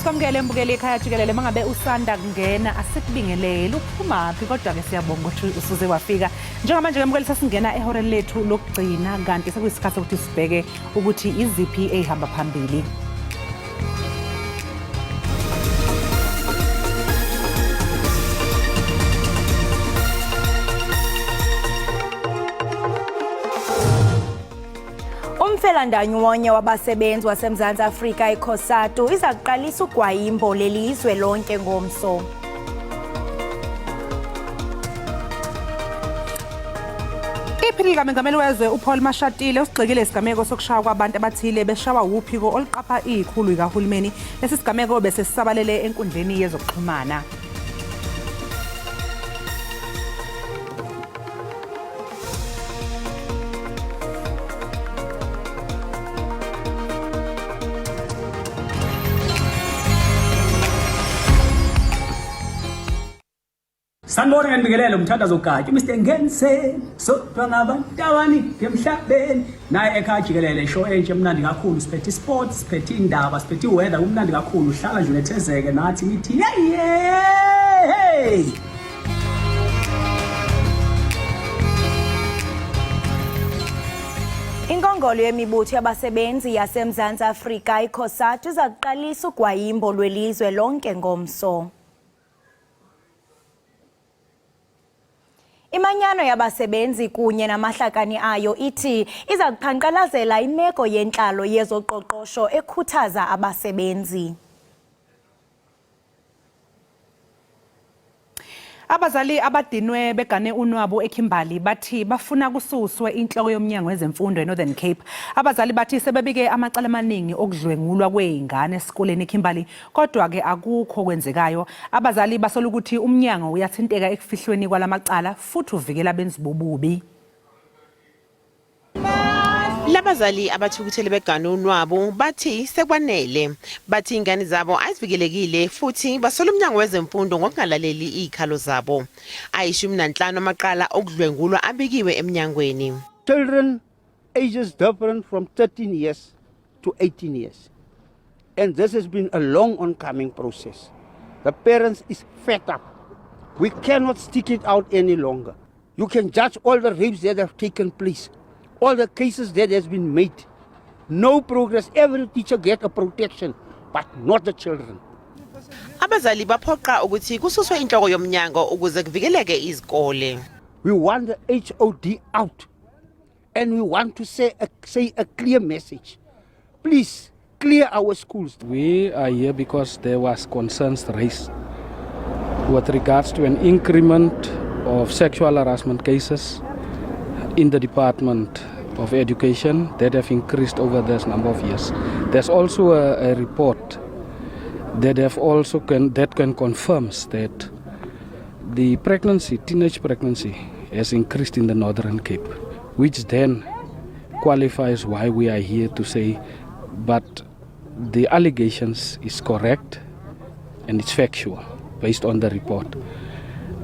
Asikwamukele mbukeli ekhaya Jikelele mangabe usanda kungena asikubingelele uphumaphi kodwa ke siyabonga ukuthi usuze wafika njengamanje ke mbukeli sasingena ehoreni lethu lokugcina kanti sekuyisikhathi ukuthi sibheke ukuthi iziphi ehamba phambili. Umfelandawonye wabasebenzi waseMzantsi Afrika iCOSATU iza kuqalisa ugwayimbo lelizwe lonke ngomso. Iphini likaMengameli wezwe uPaul Mashatile usigxekile isigameko sokushaya kwabantu abathile beshawa uphiko oluqapha izikhulu zikahulumeni. Lesi sigameko bese sisabalele enkundleni yezokuxhumana. Sanibona ngendikelele umthandazo gatsha Mr Ngense sodwa ngabantawani ngemhlabeni naye ekhaya Jikelele show entshe emnandi kakhulu siphethe sports siphethe indaba siphethe weather umnandi kakhulu uhlala nje unethezeke nathi nithi hey Inkongolo yemibutho yabasebenzi yaseMzantsi Afrika iCOSATU iza kuqalisa ugwayimbo lwelizwe lonke ngomso. Imanyano yabasebenzi kunye namahlakani ayo ithi iza kuqhankqalazela imeko yentlalo yezoqoqosho ekhuthaza abasebenzi. Abazali abadinwe begane unwabo eKimberley bathi bafuna kususwe inhloko yomnyango wezemfundo eNorthern Cape. Abazali bathi sebebike amacala amaningi okudlwengulwa kweingane esikoleni eKimberley kodwa ke akukho kwenzekayo. Abazali basola ukuthi umnyango uyathinteka ekufihlweni kwalamacala futhi uvikela abenzi bobubi. Labazali abathukuthele begane unwabo bathi sekwanele bathi ingane zabo azivikelekile futhi basola umnyango wezemfundo ngokungalaleli izikhalo zabo. Ayishumi nanhlanu amaqala okudlwengulwa abikiwe emnyangweni. Children ages different from 13 years to 18 years. And this has been a long oncoming process. The parents is fed up. We cannot stick it out any longer. You can judge all the rapes that have taken place. All the cases that has been made. No progress. Every teacher get a protection, but not the children. Abazali baphoqa ukuthi kususwe inhloko yomnyango ukuze kuvikeleke izikole. We want the HOD out. And we want to say a clear message. Please clear our schools. We are here because there was concerns raised with regards to an increment of sexual harassment cases in the Department of Education that have increased over this number of years. There's also a report that can confirms that the teenage pregnancy has increased in the Northern Cape, which then qualifies why we are here to say, but the allegations is correct and it's factual based on the report.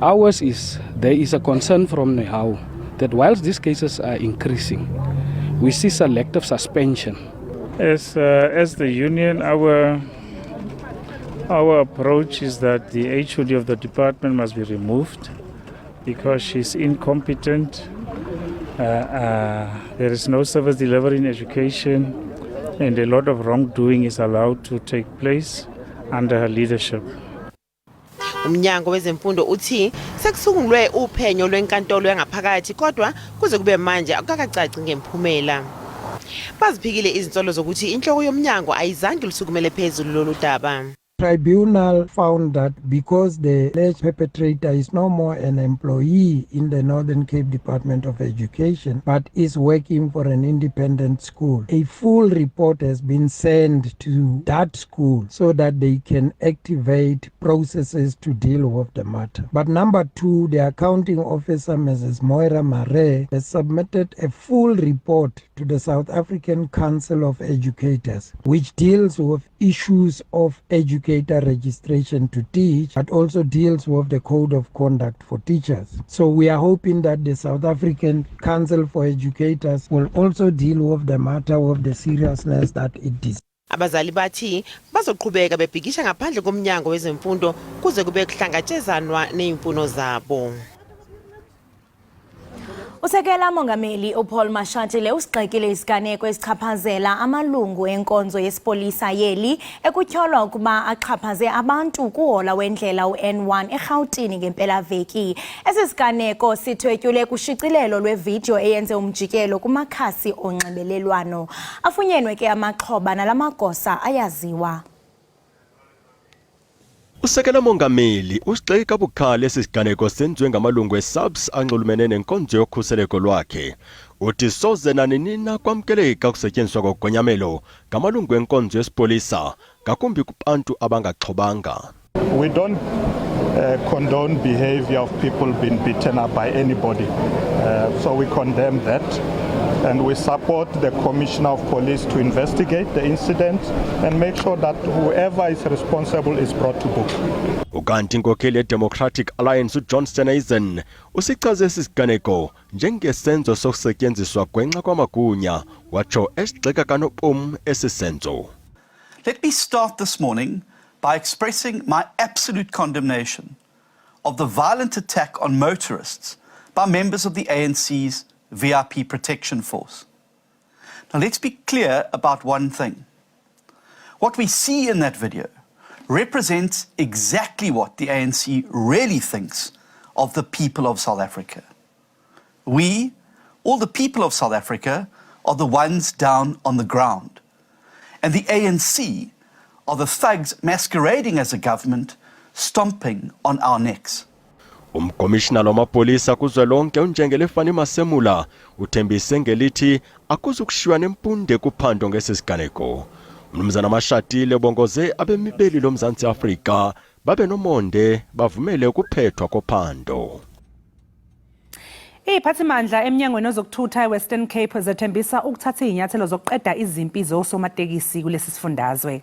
Ours is, there is a concern from NEHAU that whilst these cases are increasing, we see selective suspension. As the union, our approach is that the HOD of the department must be removed because she's incompetent. There is no service delivery in education, and a lot of wrongdoing is allowed to take place under her leadership. Umnyango wezemfundo uthi sekusungulwe uphenyo lwenkantolo yangaphakathi kodwa kuze kube manje akakacaci ngemphumela. Baziphikile izinsolo zokuthi inhloko yomnyango ayizange lusukumele phezulu lolu daba. Tribunal found that because the alleged perpetrator is no more an employee in the Northern Cape Department of Education, but is working for an independent school, a full report has been sent to that school so that they can activate processes to deal with the matter. But number two, the accounting officer, Mrs. Moira Mare, has submitted a full report to the South African Council of Educators, which deals with issues of education registration to teach, but also deals with the code of conduct for teachers. So we are hoping that the South African Council for Educators will also deal with the matter with the seriousness that it is. Abazali bathi bazoqhubeka bebhikisha ngaphandle komnyango wezemfundo kuze kube kuhlangatshezanwa neimfuno zabo. Usekela Mongameli uPaul Mashatile usigxekile isiganeko esichaphazela amalungu enkonzo yesipolisa yeli ekutyholwa ukuba axhaphaze abantu kuhola wendlela uN1 eGauteng ngempelaveki. Esi siganeko sithwetyule kushicilelo lwevidiyo eyenze umjikelo kumakhasi onxibelelwano. Afunyenwe ke amaxhoba nalamagosa ayaziwa. Usekela Mongameli usigxeka bukhali esisiganeko senziwe ngamalungu eSABC anxulumene nenkonzo yokhuseleko lwakhe. Uthi soze nanina kwamkeleka ukusetyenziswa kogonyamelo ngamalungu enkonzo yesipolisa ngakumbi kubantu abangaxhobanga. We don't condone behavior of people being beaten up by anybody. So we condemn that. And we support the Commissioner of Police to investigate the incident and make sure that whoever is responsible is brought to book. Ukanti inkokheli ye-Democratic Alliance uJohn Steenhuisen usichaze esisiganeko njengesenzo sokusetyenziswa gwenxa kwamagunya watsho esigxeka kanopom esisenzo. Let me start this morning by expressing my absolute condemnation of the violent attack on motorists by members of the ANC's VIP Protection Force. Now let's be clear about one thing. What we see in that video represents exactly what the ANC really thinks of the people of South Africa. We, all the people of South Africa, are the ones down on the ground. And the ANC are the thugs masquerading as a government, stomping on our necks. Umkomishina wamapolisa kuzwelonke uNjengelefani Masemula uthembise ngelithi akuzukushiywa nempunde kuphando ngesisiganeko. Mnumzana Mashatile bongoze abemibeli loMzantsi Afrika babe nomonde bavumele ukuphethwa kophando. Iphathimandla eminyangweni ozokuthutha eWestern Cape zethembisa ukuthatha izinyathelo zokuqeda izimpi zosomatekisi kulesi sifundazwe.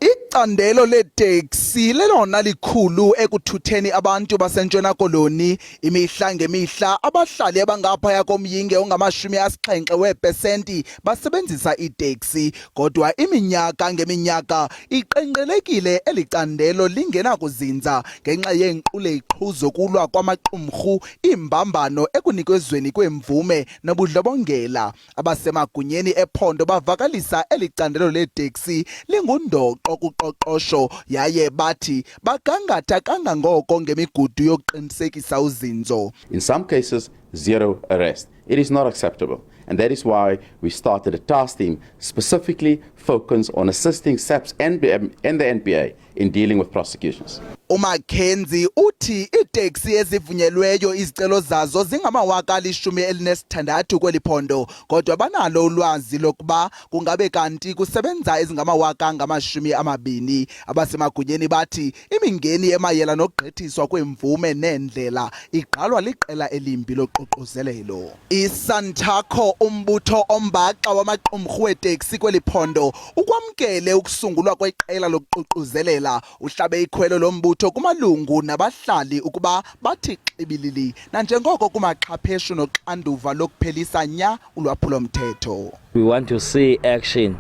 Icandelo leteksi lelona likhulu ekuthutheni abantu basentshona koloni imihla ngemihla abahlali abangaphaya komyinge ongama-70% weepesenti basebenzisa iteksi kodwa iminyaka ngeminyaka iqenqgelekile elicandelo lingenakuzinza ngenxa yeenqule-iqhu zokulwa kwamaqumrhu imbambano ekunikezweni kwemvume nobudlobongela. Abasemagunyeni ephondo bavakalisa elicandelo leteksi lingundoqo kuqoqosho yaye bathi bagangatha kangangoko ngemigudu yokuqinisekisa uzinzo. In some cases, zero arrest. It is not acceptable. And that is why we started a task team specifically focused on assisting SABC and the NPA in dealing with prosecutions. uMackenzie uthi iteksi ezivunyelweyo izicelo zazo zingama-16,000 kweli phondo kodwa banalo ulwazi lokuba kungabe kanti kusebenza ezingama-20,000. Abasemagunyeni bathi imingeni emayela nokugqithiswa kwemvume neendlela igqalwa liqela elimbi loququzelelo. ISantaco umbutho ombaxa wamaqumrhu weteksi kweli phondo ukwamkele ukusungulwa kweqela lokuququzelela uhlabe ikhwelo lombutho kumalungu nabahlali ukuba bathi xibilili nanjengoko kumaxhapheshu noxanduva lokuphelisa nya ulwaphulomthetho. We want to see action,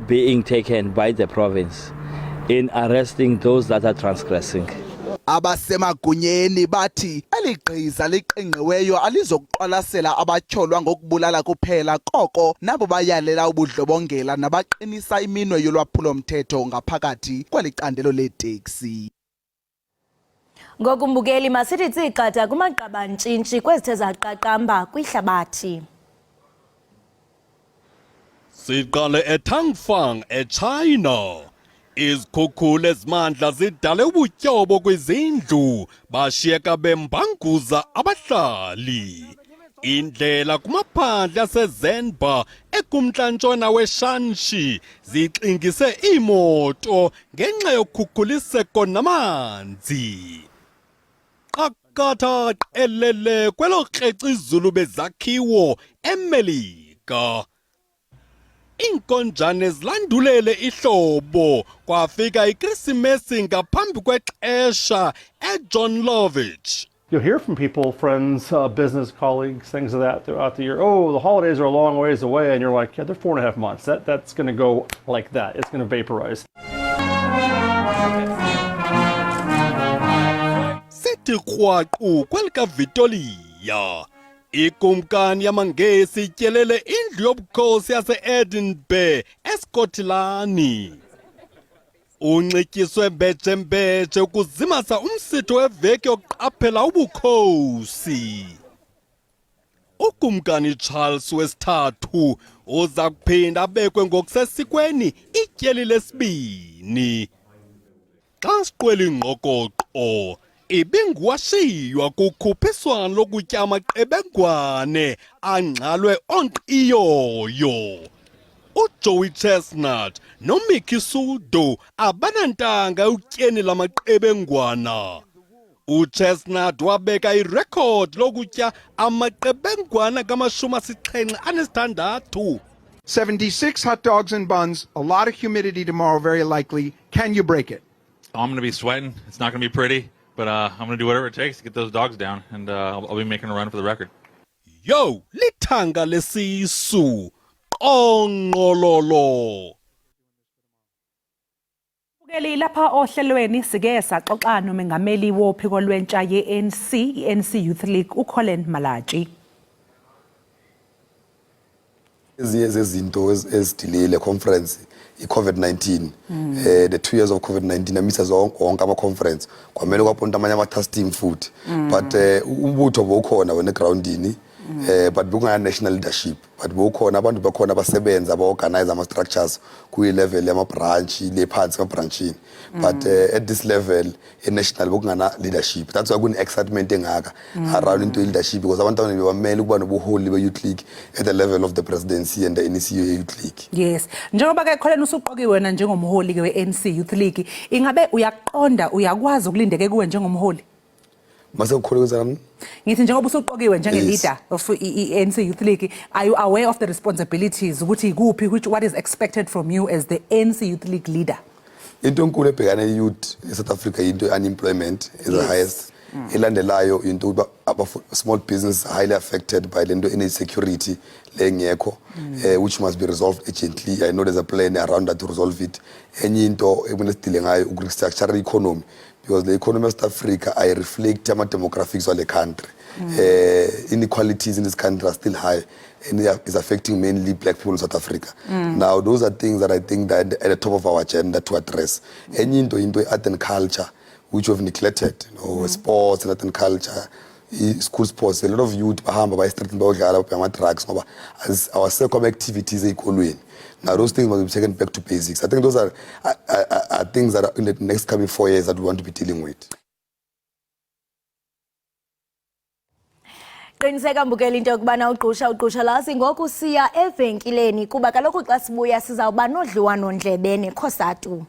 being taken by the province in arresting those that are transgressing. Abasemagunyeni bathi eligqiza liqingqiweyo alizokuqwalasela abatyholwa ngokubulala kuphela koko nabo bayalela ubudlobongela nabaqinisa iminwe yolwaphulomthetho ngaphakathi kwelicandelo leteksi. Ngokumbukeli masithi tsikata kumaqabantshintshi kwezithe zaqaqamba kwihlabathi. Siqale eTangfang eChina. Izikhukhula ezimandla zidale ubutyobo kwizindlu bashiyeka bembanguza abahlali. Indlela kumaphandle aseZenba ekumntla-ntshona weShanxi zixingise iimoto ngenxa yokhukhuliseko namanzi. Qakatha qelele kwelo krece izulu bezakhiwo eMelika. Inkonjane zilandulele ihlobo kwafika iKrisimesi ngaphambi kwexesha eJohn Lovich. You'll hear from people, friends, business colleagues, things of that throughout the year. Oh, the holidays are a long ways away, and you're like, yeah, they're 4.5 months. That's going to go like that. It's going to vaporize. Sithi khwaqu kwelika Vitoria. Ikumkani yamangesi ityelele indlu yobukhosi yase-Edinburgh eSkotlani. Unxityiswe mbetshe ukuzimasa umsitho weveki yokuqaphela ubukhosi. Ukumkani Charles wesithathu uza kuphinda abekwe ngokusesikweni ityeli lesibini. Xa siqwela ingqokoqo ibinguwashiywa kukhuphiswano lokutya amaqebengwane angxalwe onqiyoyo. uJoey Chestnut noMickey Sudo abanantanga utyeni lamaqebengwana. uChestnut wabeka irekhodi lokutya amaqebengwana ka-76. 76 hot dogs and buns, a lot of humidity tomorrow, very likely. Can you break it? I'm going to be sweating. It's not going to be pretty, but I'm going to do whatever it takes to get those dogs down, and I'll be making a run for the record. Yo, lithanga lesisu. Ongololo. Ukeli lapha ohlelweni sike saxoxa nomengameli wophiko lwentsha ye-ANC, i-ANC Youth League, uColin Malatji. Ezinye zezinto ezidilile conference i-COVID-19 the 2 years of COVID-19 amisa zonke ama-conference kwamele kwaponta amanye ama-task team futhi but umbutho bowukhona wena egroundini but bungana-national leadership but bowukhona abantu bakhona abasebenza aba-organize ama-structures kuyi-level yama-branch le phansi ema-branchini but at this level e-national bokungana leadership. That's why kune-excitement engaka around into leadership because abantu abaningi bamele ukuba nobuholi be-youth league at the level of the presidency and the NEC youth league. Yes, njengoba-ke Colin usuqokiwe wena njengomholi-ke we-ANC Youth League, ingabe uyaqonda uyakwazi ukulindeke kuwe njengomholi? Mase ukukhole kwenzani? Ngithi njengoba usuqokiwe njenge-leader of i-ANC Youth League, are you aware of the responsibilities ukuthi ikuphi what is expected from you as the ANC Youth League leader? Into enkulu ebhekana youth eSouth Africa into unemployment is the highest. Elandelayo into small business highly affected by lento insecurity lengekho which must be resolved urgently. I know there's a plan around that to resolve it. Enye into ebunesidile ngayo ukurestructure economy because the economy of South Africa I reflect ama demographics of the country. Inequalities in this country are still high and is affecting mainly black people in South Africa. Now those are things that I think that at the top of our agenda to address. Enye into art and culture which we've neglected, sports and art and culture, school sports. A lot of youth bahamba by street bayodlala ama drugs ngoba our circle activities ezikolweni. Now those things must be taken back to basics. I think those are things that are in the next coming 4 years that we want to be dealing with. Qiniseka mbukela into yokubana uqusha lazi ngoku siya evenkileni kuba kaloku xa sibuya sizawuba nodliwano ndlebe nekhosatu.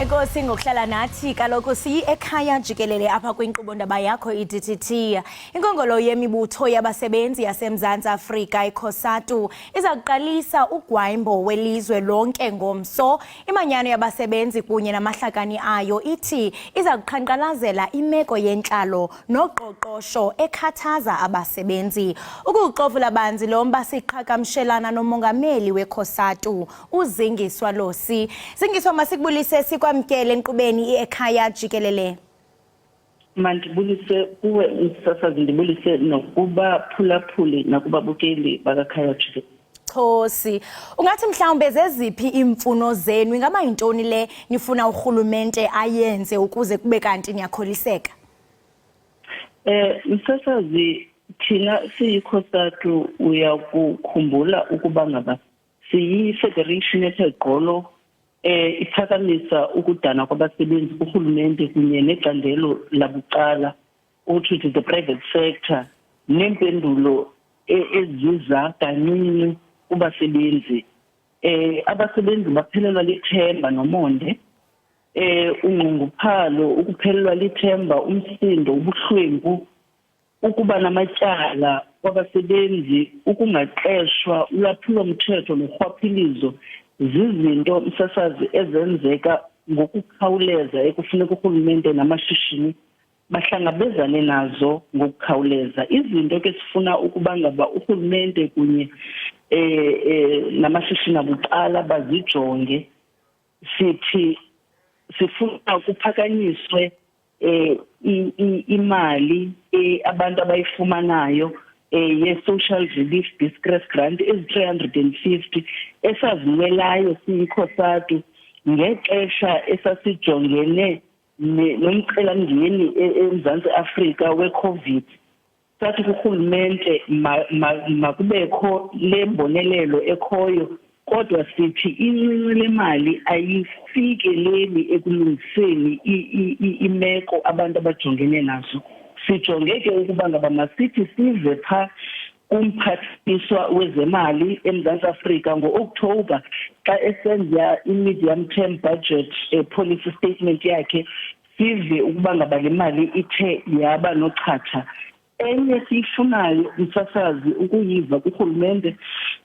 Enkosi ngokuhlala nathi kaloku siyi Ekhaya Jikelele apha kwinkqubo ndaba yakho iDTT. Inkongolo yemibutho yabasebenzi yaseMzantsi Afrika ikhosatu iza kuqalisa ugwayimbo welizwe lonke ngomso. Imanyano yabasebenzi kunye namahlakani ayo ithi iza kuqhankqalazela imeko yentlalo noqoqosho ekhathaza abasebenzi. Ukuxovula banzi lo mba siqhagamshelana nomongameli wekhosatu uZingiswa Losi. Zingiswa masikubulise kwamkele enkqubeni iEkhaya Jikelele. Mandibulise kuwe umsasazi ndibulise nokuba phulaphuli nakubabukeli bakaKhaya Jikelele. Khosi, ungathi mhlawumbe zeziphi imfuno zenu ingaba yintoni le nifuna urhulumente ayenze ukuze kube kanti niyakholiseka? Msasazi thina siyikhosatu uyakukhumbula ukuba ngaba siyi-federation etegqolo iphakamisa ukudana kwabasebenzi kurhulumente kunye necandelo labucala ukuthi the private sector nempendulo eziza kancinci kubasebenzi. Abasebenzi baphelelwa lithemba nomonde, unqongophalo, ukuphelelwa lithemba, umsindo, ubuhlwempu, ukuba namatyala, kwabasebenzi, ukungaqeshwa, ulwaphulomthetho norhwaphilizo zizinto msasazi ezenzeka ngokukhawuleza ekufuneka urhulumente namashishini bahlangabezane nazo ngokukhawuleza. Izinto ke sifuna ukuba ngaba urhulumente kunye namashishini abucala bazijonge, sithi sifuna kuphakanyiswe imali abantu abayifumanayo ye-social relief distress grant ezi-350 esazimelayo siyikhosatu ngexesha esasijongene nomcelamngeni eMzantsi Afrika we-COVID. Sathi kurhulumente makubekho le mbonelelo ekhoyo, kodwa sithi incinci lemali ayifikeleli ekulungiseni imeko abantu abajongene nazo. Sijonge ke ukuba ngaba masithi sive phaa kumphathiswa wezemali eMzantsi Afrika ngo-Oktoba xa esenza i-medium term budget policy statement yakhe, sive ukuba ngaba le mali ithe yaba nochatha. Enye siyifunayo msasazi ukuyiva kurhulumente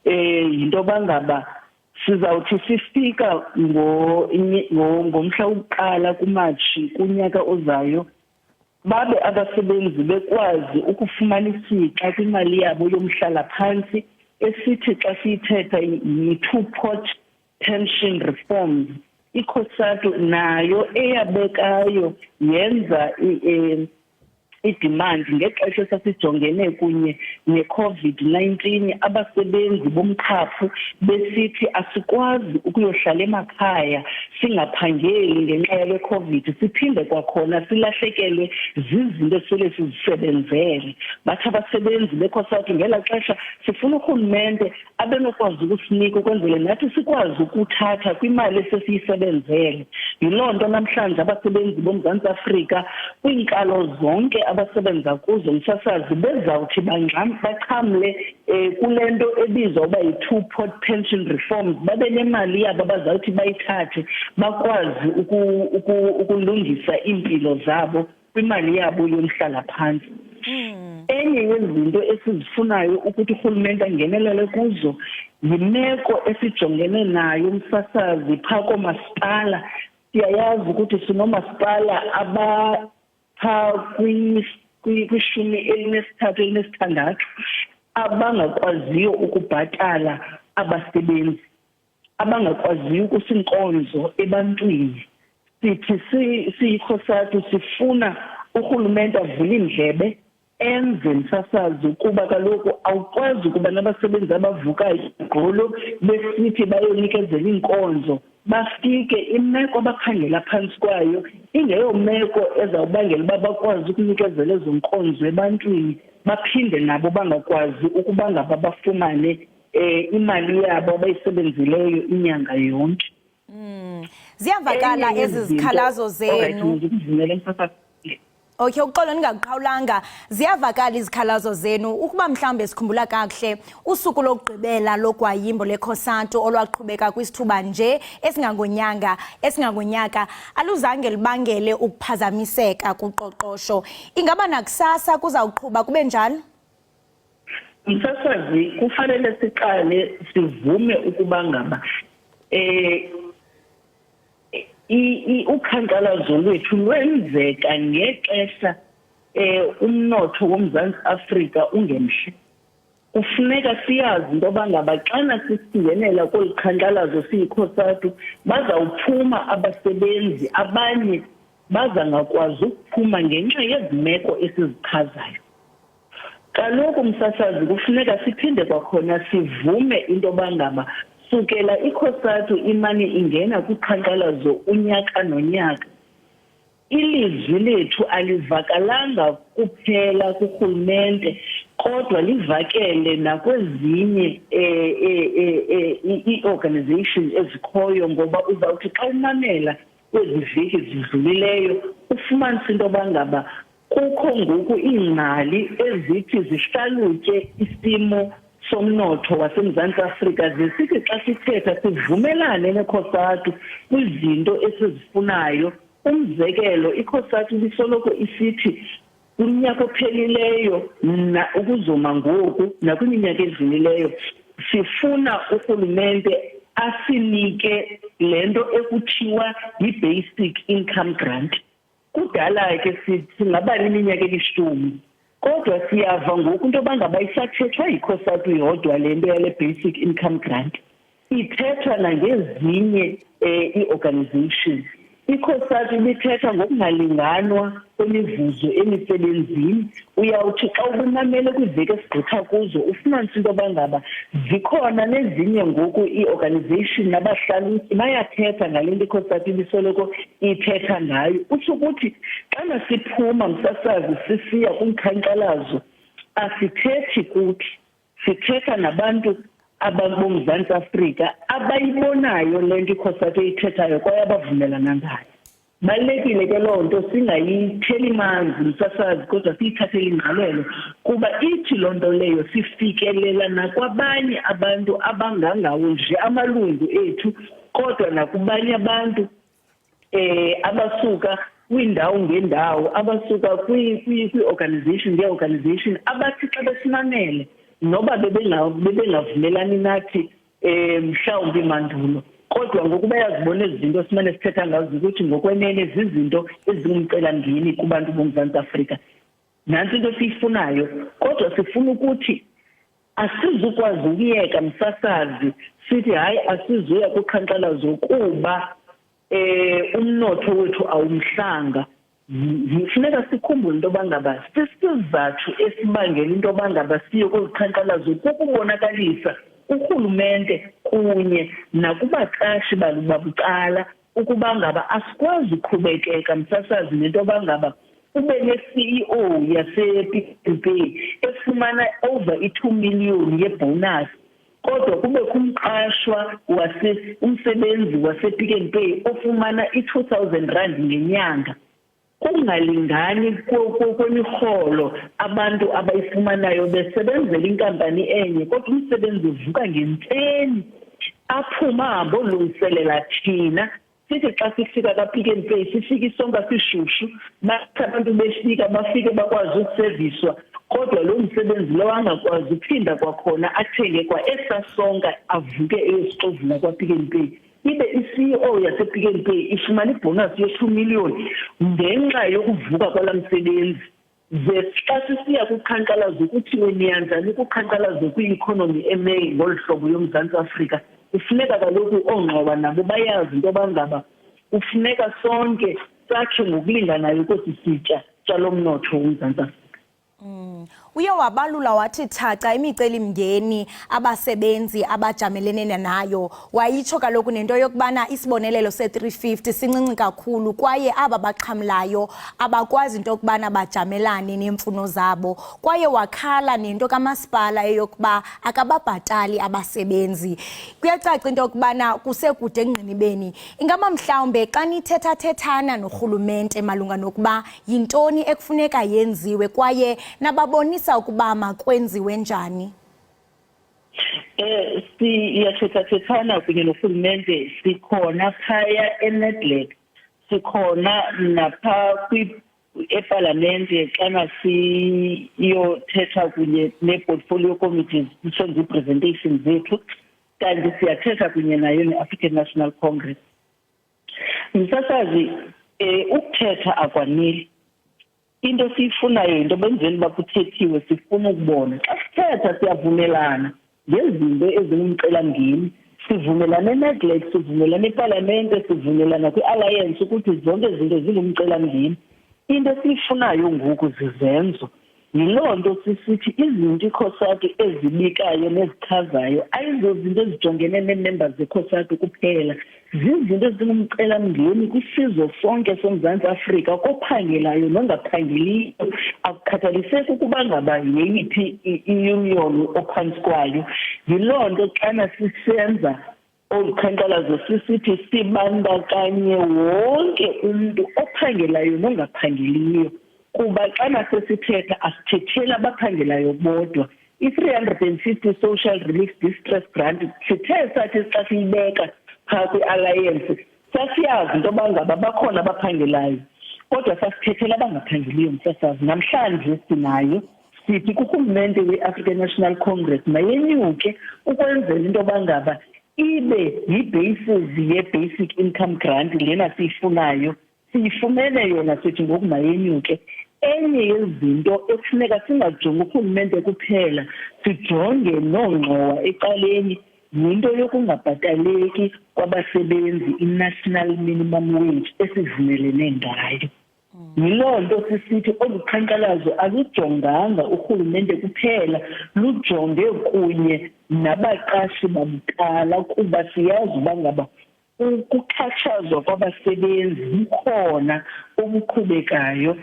yinto yoba ngaba sizawuthi sifika ngomhla wokuqala kuMatshi kunyaka ozayo babe abasebenzi bekwazi ukufumana isixa kwimali yabo yomhlala phantsi esithi xa siyithetha yi-two-pot pension reforms. ICOSATU nayo eyabekayo yenza idemand ngexesha sasijongene kunye ne-COVID-19, abasebenzi bomqaphu besithi asikwazi ukuyohlala emakhaya singaphangeli ngenxa yale COVID, siphinde kwakhona silahlekelwe zizinto esele sizisebenzele. Bathi abasebenzi beCOSATU ngela xesha sifuna urhulumente abenokwazi ukusinika ukwenzele nathi sikwazi ukuthatha kwimali esesiyisebenzele. Yiloo nto namhlanje abasebenzi boMzantsi Afrika kwiinkalo zonke abasebenza kuzo msasazi bezawuthi baxhamle kule nto ebizwa uba yi-two-pot pension reforms, babe nemali yabo bazawuthi bayithathe bakwazi ukulungisa iimpilo zabo kwimali yabo yomhlala phantsi. Enye yezinto esizifunayo ukuthi urhulumente angenelele kuzo yimeko esijongene nayo msasazi phaa koomasipala. Siyayazi ukuthi sinomasipala abaphaa kwishumi elinesithathu elinesithandathu abangakwaziyo ukubhatala abasebenzi, abangakwaziyo ukusinkonzo ebantwini. Sithi siyiCOSATU sifuna urhulumente avule indlebe enze msasazi ukuba kaloku awukwazi ukuba nabasebenzi abavukayo igqolo besithi bayonikezela iinkonzo bafike imeko abakhangela phantsi kwayo ingeyo meko ezawubangela uba bakwazi ukunikezela ezo nkonzo ebantwini, baphinde nabo bangakwazi ukuba ngaba bafumane imali yabo abayisebenzileyo inyanga yonke. Ziyavakala ezi zikhalazo zenu. Okay, uxolo ndingaqhawulanga. Ziyavakala izikhalazo zenu ukuba mhlawumbe sikhumbula kakuhle usuku lokugqibela lokwayimbo leCOSATU olwaqhubeka kwisithuba nje esingangonyaka aluzange libangele ukuphazamiseka kuqoqosho. Ingaba nakusasa kuzawuqhuba kube njalo? Msasazi kufanele siqale sivume ukuba ngaba uqhankqalazo lwethu lwenzeka ngexesha umnotho woMzantsi Afrika ungemhle. Kufuneka siyazi into yoba ngaba xana sisingenela kolu qhankqalazo siyiCOSATU bazawuphuma abasebenzi, abanye bazangakwazi ukuphuma ngenxa yezimeko esizichazayo. Kaloku msasazi kufuneka siphinde kwakhona sivume into yoba ngaba sukela iCOSATU imane ingena kwiqhankqalazo unyaka nonyaka, ilizwi lethu alivakalanga kuphela kurhulumente kodwa livakele nakwezinye ii-organizations ezikhoyo, ngoba uzawuthi xa umamela kwezi veki zidlulileyo ufumanise into yoba ngaba kukho ngoku iingcali ezithi zihlalutye isimo somnotho waseMzantsi Afrika zisithi xa sithetha sivumelane neCOSATU kwizinto esizifunayo. Umzekelo, iCOSATU lisoloko isithi kunyaka ophelileyo na ukuzoma ngoku nakwiminyaka edlulileyo sifuna urhulumente asinike lento ekuthiwa yi-basic income grant. Kudala ke singaba neminyaka elishumi kodwa siyava ngoku into bangaba isathethwa yikhosatu yodwa lento yale basic income grant, ithethwa nangezinye ii-organizations. Ikhosatu ibithetha ngokungalinganwa kwemivuzo emisebenzini. Uyawuthi xa ubumamele kwiveki esigqitha kuzo ufumanise into bangaba zikhona nezinye ngoku ii-organization nabahlalutyi bayathetha ngale nto ikhosatu ibisoloko ithetha ngayo. Utsho ukuthi xana siphuma msasazi sisiya kumkhanxalazo asithethi kuthi, sithetha nabantu aboMzantsi Afrika abayibonayo le nto ikhosatu eyithethayo kwaye abavumelana ngayo. Balulekile ke loo nto singayitheli manzi msasazi kodwa siyithathele ingqalelo kuba ithi loo nto leyo sifikelela nakwabanye abantu abangangawo nje amalungu ethu kodwa nakubanye abantu abasuka kwiindawo ngeendawo, abasuka kwi-organization ngee-organization abathi xa besimamele noba bebengavumelani nathi mhlawumbi mandulo kodwa ngokuba yazibona ezi zinto simane sithetha ngazo ukuthi ngokwenene zizinto ezingumcelamngeni kubantu boMzantsi Afrika. Nantsi into siyifunayo kodwa sifuna ukuthi asizukwazi ukuyeka msasazi sithi hayi asizuya kuqhankqalazo kuba umnotho wethu awumhlanga. Funeka sikhumbule into bangaba sisizathu esibangela into bangaba siye kweziqhankqalazo kukubonakalisa urhulumente kunye nakubaqashi babucala ukuba ngaba asikwazi uqhubekeka msasazi nento bangaba ube ne-CEO yase-Pick n Pay efumana over i-2 million yebonus kodwa kube kumqashwa umsebenzi wase-Pick n Pay ofumana i-2,000 rand ngenyanga. Kungalingani kwemirholo abantu abayifumanayo besebenzela inkampani enye kodwa umsebenzi uvuka ngenteni aphuma abolungiselela thina sithi xa sifika ka-Pick n Pay sifike isonka sishushu bathi abantu befika bafike bakwazi ukuseviswa kodwa lo msebenzi lowo angakwazi uphinda kwakhona athenge kwa esasonka avuke eyosixovula kwa-Pick n Pay. Ibe i-CEO yase-Pick n Pay ifumana ibonus ye-2 million ngenxa yokuvuka kwala msebenzi. Ze xa sisiya kuqhankqalazo kuthiwe niyanjani kuqhankqalazo kwi-economy emeyi ngolu hlobo yoMzantsi Afrika. Kufuneka kaloku oongqoba nabo bayazi into bangaba kufuneka sonke sakhe ngokulinganayo kwesi sitya salo mnotho woMzantsi Afrika. Uye wabalula wathi thaca imicelimngeni abasebenzi abajamelene nayo. Wayitsho kaloku nento yokubana isibonelelo se-350 sincinci kakhulu kwaye aba baxhamlayo abakwazi into yokubana bajamelane neemfuno zabo. Kwaye wakhala nento kamasipala eyokuba akababhatali abasebenzi. Kuyacaca into yokubana kusekude engqinibeni. Ingaba mhlawumbe xa nithethathethana norhulumente malunga nokuba yintoni ekufuneka yenziwe kwaye nababonisa ukuba makwenziwe njani? Siyathethathethana kunye norhulumente, sikhona phaya eNedlac, sikhona napha epalamente xana siyothetha kunye nee-portfolio committees senze ii-presentations zethu, kanti siyathetha kunye nayo ne-African National Congress. Msasazi, ukuthetha akwaneli. Into siyifunayo into benzeni bakuthethiwe sifuna ukubona. Xa sithetha siyavumelana ngezinto ezingumcelamngeni, sivumelana eNedlac, sivumelana epalamente, sivumelana kwi-alliance ukuthi zonke izinto zingumcelamngeni. Into siyifunayo ngoku zizenzo. Yiloo nto sisithi izinto ikhosatu ezibikayo nezichazayo ayizozinto ezijongene nee-members zekhosatu kuphela, zizinto ezingumcelamngeni kwisizwe sonke soMzantsi Afrika kophangelayo nongaphangeliyo, akukhathaliseki ukuba ngaba yeyiphi i-union ophantsi kwayo. Yiloo nto xana sisenza olu qhankqalazo sisithi sibandakanye wonke umntu ophangelayo nongaphangeliyo kuba xana sesithetha asithetheli abaphangelayo bodwa. I-350 Social Relief Distress Grant sithe sathi xa siyibeka phaa kwi-alliance sasiyazi into bangaba bakhona abaphangelayo kodwa sasithethela abangaphangeliyo umsasazi. Namhlanje sinayo sithi kuhulumente we-African National Congress mayenyuke ukwenzela into yobangaba ibe yi-basis ye-basic income grant lena siyifunayo siyifumene yona sithi ngoku mayenyuke. Enye yezinto ekufuneka singajongi urhulumente kuphela sijonge noongxowa ecaleni yinto yokungabhataleki kwabasebenzi i-national minimum wage esivumelene ngayo. Yiloo nto sisithi olu qhankqalazo alujonganga urhulumente kuphela lujonge kunye nabaqashi babucala kuba siyazi uba ngaba ukuxhatshazwa kwabasebenzi bukhona obuqhubekayo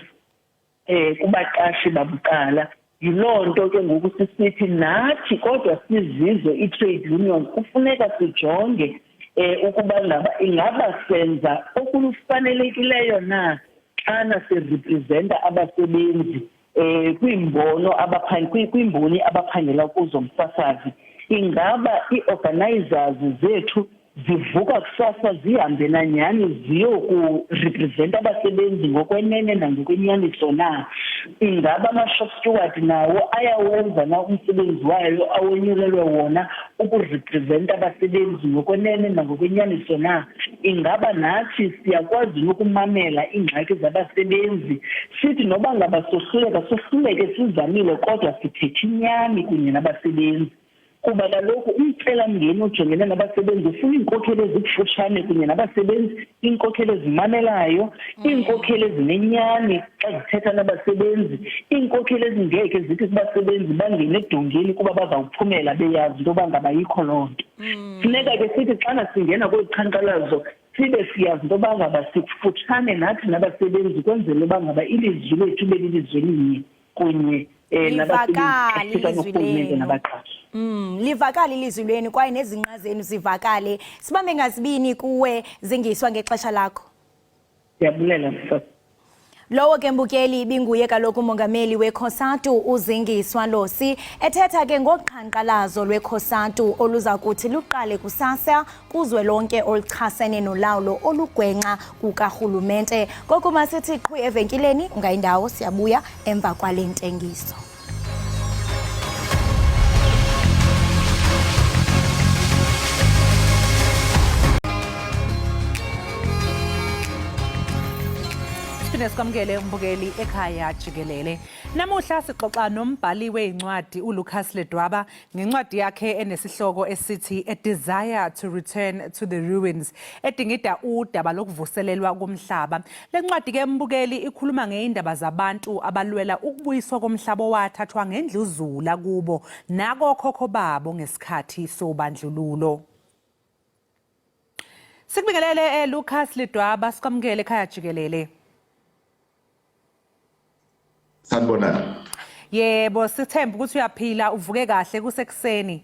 kubaqashi babucala. Yiloo nto ke ngoku sisithi nathi kodwa sizizo i-trade union kufuneka sijonge ukuba ngaba ingaba senza okulufanelekileyo na xana sirepresenta abasebenzi kwiimboni abaphangela kuzo msasazi. Ingaba ii-organizers zethu zivuka kusasa zihambe nanyani ziyokurepresenta abasebenzi ngokwenene nangokwenyaniso na? Ingaba ama-shop steward nawo ayawenza na umsebenzi wayo awonyulelwe wona ukurepresenta abasebenzi ngokwenene nangokwenyaniso na? Ingaba nathi siyakwazi nokumamela iingxaki zabasebenzi sithi noba ngaba sohluleke sizamile kodwa sithethe inyani kunye nabasebenzi? Kuba kaloku umcelamngeni ojongene nabasebenzi ufuna iinkokheli ezikufutshane kunye nabasebenzi, iinkokheli ezimamelayo, iinkokheli ezinenyani xa zithetha nabasebenzi, iinkokheli ezingeke zithi kubasebenzi bangene edongeni kuba bazawuphumela beyazi into yoba ngaba yikho loo nto. Funeka ke sithi xana singena kweli qhankqalazo sibe siyazi into yoba ngaba sikufutshane nathi nabasebenzi kwenzela uba ngaba ilizwi lethu ibe lilizwi elinye kunye nabasebenzi nabaqashi. Livakale ilizwi lweni kwaye nezinqa zenu zivakale. Sibambe ngazibini kuwe Zingiswa ngexesha lakho. Ndiyabulela mfana. Lowo ke mbukeli ibinguye kaloku umongameli weCOSATU uZingiswa Losi ethetha ke ngoqhankqalazo lweCOSATU oluza kuthi luqale kusasa kuzwe lonke oluchasene nolawulo olugwenxa kukarhulumente. Ngoku masithi qhwi evenkileni ungayindawo siyabuya emva kwale ntengiso. Sikwamukele umbukeli Ekhaya Jikelele. Namuhla sixoxa nombhali weincwadi uLucas Ledwaba ngencwadi yakhe enesihloko esithi A Desire to Return to the Ruins edingida udaba lokuvuselelwa komhlaba. Le ncwadi ke mbukeli ikhuluma ngeindaba zabantu abalwela ukubuyiswa komhlaba owathathwa ngendluzula kubo nakokhokho babo ngesikhathi sobandlululo. Sikubingelele Lucas Ledwaba, sikwamukele Ekhaya Jikelele. Sanibonani. Yebo, sithemba ukuthi uyaphila uvuke kahle kusekuseni.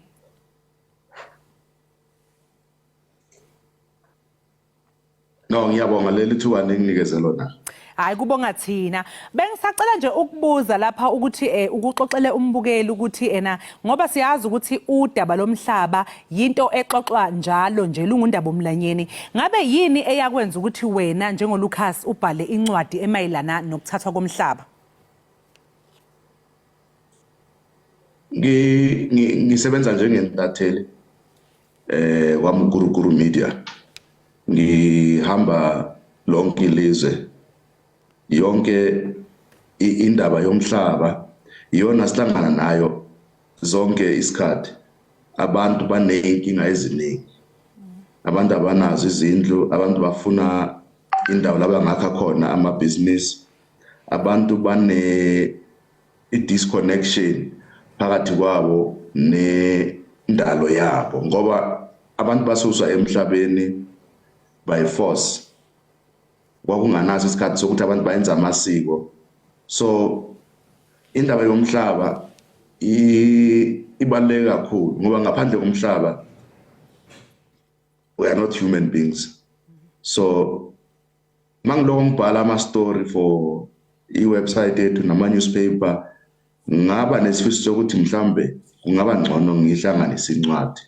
No, ngiyabonga leli thuba ninginikeze lona. Hayi kubonga thina. Bengisacela nje ukubuza lapha ukuthi ukuxoxele umbukeli ukuthi ngoba siyazi ukuthi udaba lomhlaba yinto exoxwa njalo nje lungundaba omlanyeni. Ngabe yini eyakwenza ukuthi wena njengoLucas ubhale incwadi emayilana nokuthathwa komhlaba? Ngisebenza njengentatheli kwaMguruguru Media. Ngihamba lonke ilizwe. Yonke indaba yomhlaba iyona sihlangana nayo zonke isikhathi. Abantu baneyinkinga eziningi. Abantu abanazo izindlu, abantu bafuna indawo la bangakha khona amabhizinisi. Abantu bane disconnection phakathi kwabo nendalo yabo ngoba abantu basuswa emhlabeni by force. Kwakunganazo isikhathi sokuthi abantu bayenza amasiko. So indaba yomhlaba ibaluleke kakhulu ngoba ngaphandle komhlaba we are not human beings. So mangiloko ngibhala ama story for i-website yethu nama newspaper ngaba nesifiso sokuthi mhlambe kungaba ngcono ngihlanganise incwadi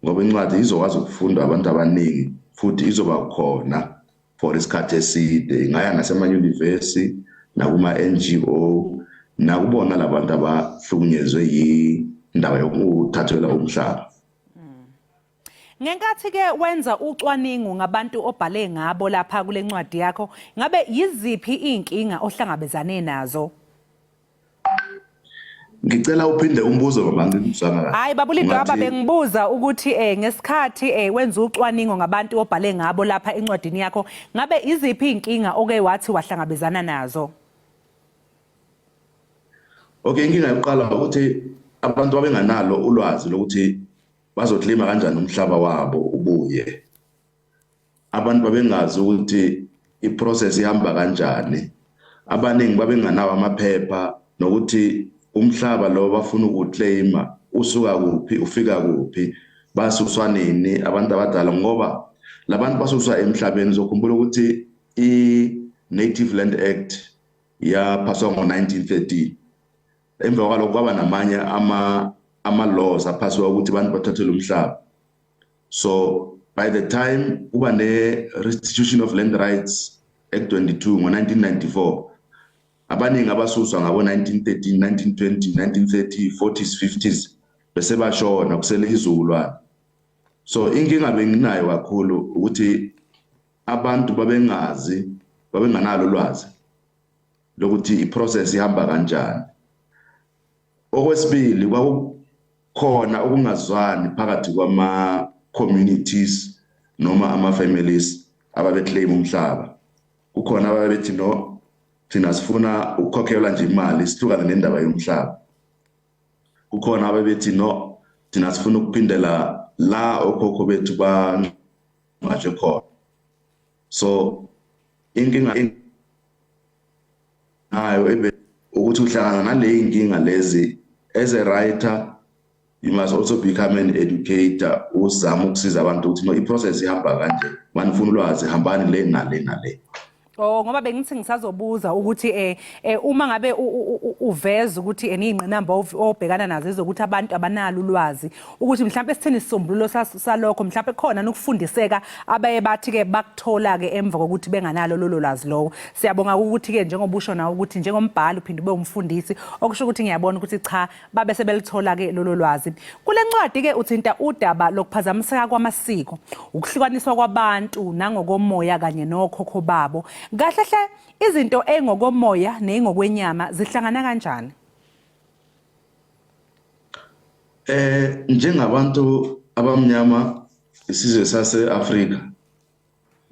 ngoba incwadi izokwazi ukufunda abantu abaningi futhi izoba khona for isikhathi eside ngaya nasemanyunivesi nakuma NGO nakubona labantu abahlukunyezwe yindaba yokuthathelwa umhlaba. Ngenkathi ke wenza ucwaningo ngabantu obhale ngabo lapha kule ncwadi yakho, ngabe yiziphi inkinga ohlangabezane nazo? Ngicela uphinde umbuzo baba ngizwanga. Hayi babulidwaba bengibuza ukuthi ngesikhathi wenza ucwaningo ngabantu obhale ngabo lapha encwadini yakho, ngabe iziphi inkinga oke wathi wahlangabezana nazo? Okay, inkinga yokuqala ukuthi abantu abenganalo ulwazi lokuthi bazoclaima kanjani umhlaba wabo ubuye. Abantu babengazi ukuthi iprocess ihamba kanjani. Abaningi babenganawo amaphepha nokuthi umhlaba lo bafuna ukuclaima usuka kuphi ufika kuphi basuswa nini abantu abadala ngoba labantu basuswa emhlabeni zokhumbula ukuthi i-Native Land Act yaphaswa ngo-1913. Emva kwalokho kwaba namanye ama-laws aphaswa ukuthi abantu bathathelwe umhlaba. So by the time kuba ne-Restitution of Land Rights Act 22 ngo-1994, abaningi abasuswa ngabo 1913, 1920, 1930, 40s, 50s bese bashona kusele izukulwane. So inkinga benginayo kakhulu ukuthi abantu babenganalo ulwazi lokuthi iprocess ihamba kanjani. Okwesibili kwakukhona ukungazwani phakathi kwama communities noma ama families ababeclaim umhlaba. Kukhona ababethi no thina sifuna ukukhokhelwa nje imali sihlukane nendaba yomhlaba. Kukhona ababethi no thina sifuna ukuphindela la okhokho bethu bangaje khona. So inkinga nayo ukuthi uhlangana nale inkinga lezi. As a writer, you must also become an educator. Uzama ukusiza abantu ukuthi no iprocess ihamba kanje. Manifuna ulwazi hambani le nale. Oh ngoba bengithi ngisazobuza ukuthi uma ngabe uveza ukuthi eningqinamba obhekana nazo ezokuthi abantu abanalo ulwazi ukuthi mhlawumbe sithini isisombululo salokho mhlawumbe khona nokufundiseka abaye bathi ke bakuthola ke emva kokuthi benganalo lolo lwazi lowo. Siyabonga ukuthi ke njengoba usho nawo ukuthi njengombhali uphinde ube umfundisi okusho ukuthi ngiyabona ukuthi cha babe sebelithola ke lolo lwazi. Kule ncwadi ke uthinta udaba lokuphazamiseka kwamasiko, ukuhlukaniswa kwabantu nangokomoya kanye nokhokho babo. Kahle izinto engokomoya nezingokwenyama zihlangana kanjani? Njengabantu abamnyama isizwe sase-Afrika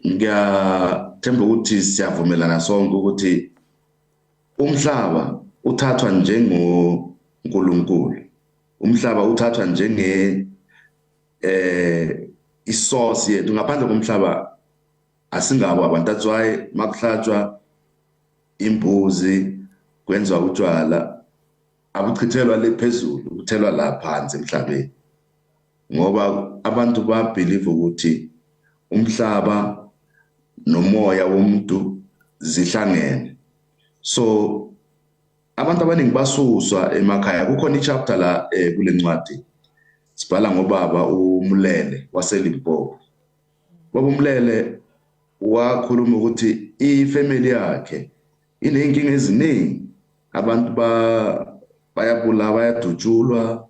ngiyathemba ukuthi siyavumelana sonke ukuthi umhlaba uthathwa njengoNkulunkulu. Umhlaba uthathwa njenge isource yethu. Ngaphandle komhlaba asingabo abantu. That's why makuhlatshwa imbuzi kwenziwa utshwala abuchithelwa le phezulu uthelwa la phansi emhlabeni ngoba abantu babelieve ukuthi umhlaba nomoya womuntu zihlangene. So abantu abaningi basuswa emakhaya. Kukhona ichapter la kule ncwadi sibhala ngobaba uMlele waseLimpopo. Baba uMlele wakhuluma ukuthi ifamily yakhe inenkinga eziningi. Abantu bayabula bayadutshulwa,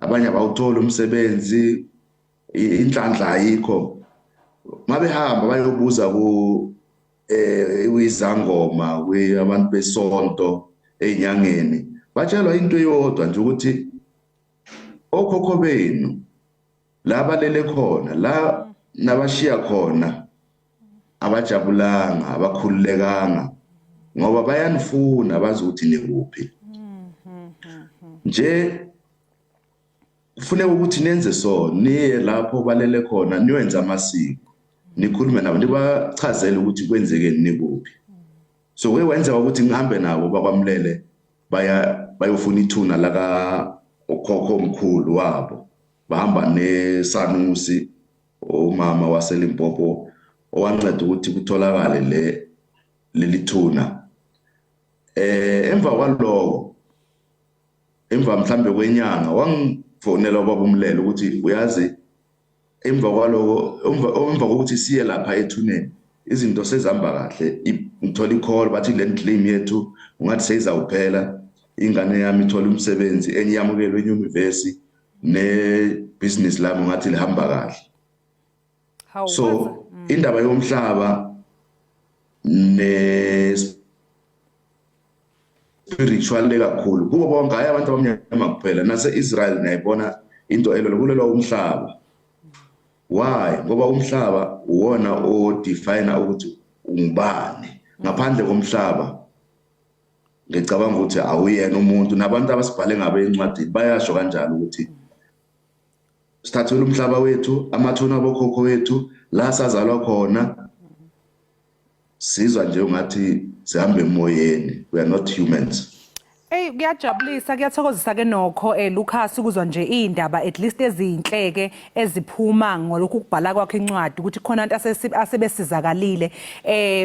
abanye abawuthola umsebenzi, inhlanhla ayikho. Mabehamba bayobuza izangoma abantu besonto enyangeni batshelwa into eyodwa nje ukuthi okhokho benu la balele khona la nabashiya khona abajabulanga abakhululekanga ngoba bayanifuna bazi ukuthi nikuphi. Nje kufuneka ukuthi nenze so niye lapho balele khona niwenza amasiko nikhulume nabo nibachazele ukuthi kwenzekeni nikuphi. So wenza ukuthi ngihambe nabo bakwaMlele bayofuna ithuna la okhokho omkhulu wabo. Bahamba nesanusi umama waseLimpopo owanceda ukuthi kutholakale leli thuna. Emva kwaloko emva mhlambe kwenyanga wangifonela ubaba uMlele ukuthi uyazi emva kwaloko emva kokuthi siye lapha ethuneni izinto sezihamba kahle ngithola i-call bathi le claim yethu ungathi seyizawuphela ingane yami ithola umsebenzi enye yamukelwe enyuvesi ne-business lami ngathi lihamba kahle. So indaba yomhlaba ne-spiritual kakhulu kubo bonke hayi abantu abamnyama kuphela nase-Israel nayibona into elolo kulelo umhlaba. Why? Ngoba umhlaba uwona odefine ukuthi ungubani. Ngaphandle komhlaba ngicabanga ukuthi awuyena umuntu nabantu abasibhale ngabe encwadini bayasho kanjalo ukuthi sithathele umhlaba wethu amathuna bokhokho wethu la sazalwa khona sizwa nje ungathi sihambe emoyeni. We are not humans. Kuyajabulisa kuyathokozisa ke nokho Lucas ukuzwa nje indaba at least ezinhleke eziphuma ngolokhu kubhala kwakhe incwadi ukuthi khona abantu asebesizakalile